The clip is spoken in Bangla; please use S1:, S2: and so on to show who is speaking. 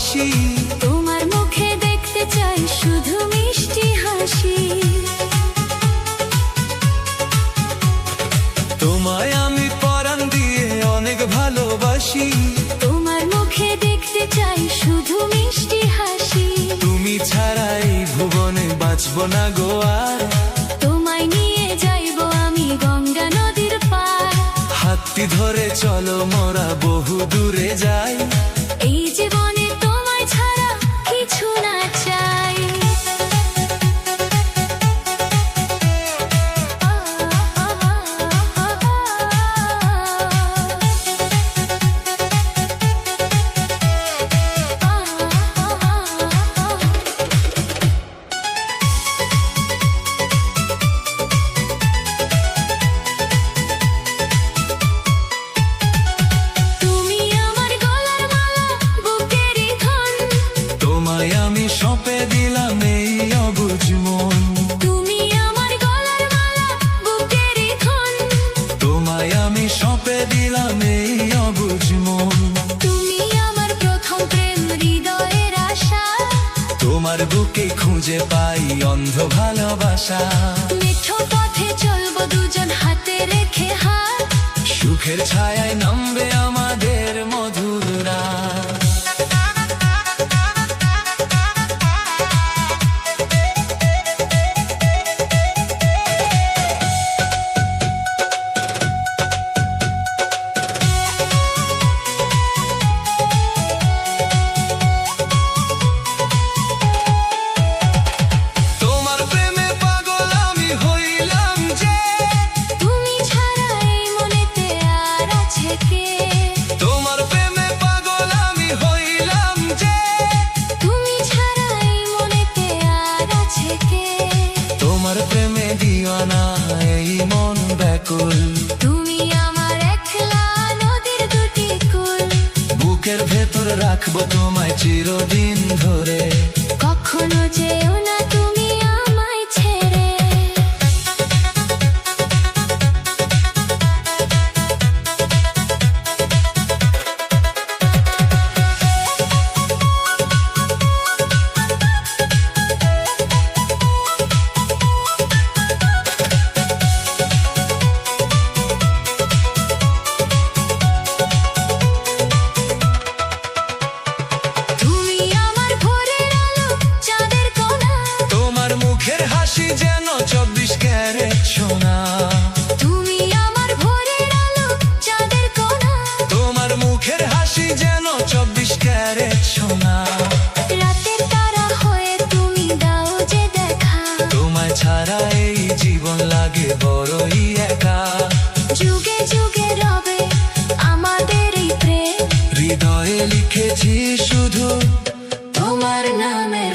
S1: ভালোবাসি।
S2: তোমার মুখে দেখতে চাই শুধু মিষ্টি হাসি।
S1: তোমায় আমি পরাণ দিয়ে অনেক ভালোবাসি।
S2: তোমার মুখে দেখতে চাই শুধু মিষ্টি হাসি।
S1: তুমি ছাড়া এই ভুবনে বাঁচব না গো আর।
S2: তোমায় নিয়ে যাইবো আমি গঙ্গা নদীর পার।
S1: হাতটি ধরে চলো মোরা বহু দূরে যাই।
S2: এই জীবনে তোমায় ছাড়া কিছু না চাই।
S1: আমি সঁপে দিলাম এই অবুঝ মন।
S2: তুমি আমার গলার মালা বুকের ধন।
S1: তোমায় আমি সঁপে দিলাম এই অবুঝ মন।
S2: তুমি আমার প্রথম প্রেম হৃদয়ের আশা।
S1: তোমার বুকে খুঁজে পাই অন্ধ ভালোবাসা।
S2: মিঠো পথে চলবো দুজন হাতে রেখে হাত।
S1: সুখের ছায়ায় নামবে আমাদের মধুর রাত। প্রেমে দিওয়ানা এই মন ব্যাকুল।
S2: তুমি আমার একলা নদীর দুটি কূল।
S1: বুকের ভেতর রাখবো তোমায় চিরদিন ধরে।
S2: কখনো যেও না তুমি আমায় ছেড়ে।
S1: যেন 24 ক্যারেট সোনা।
S2: তুমি আমার ভোরের আলো চাঁদের কোনা।
S1: তোমার মুখের হাসি যেন 24 ক্যারেট সোনা।
S2: রাতের তারা হয়ে তুমি দাও যে দেখা।
S1: তোমায় ছাড়া এই জীবন লাগে বড়ই একা।
S2: যুগে যুগে রবে আমাদের এই প্রেম।
S1: হৃদয়ে লিখেছি শুধু
S2: তোমার নামের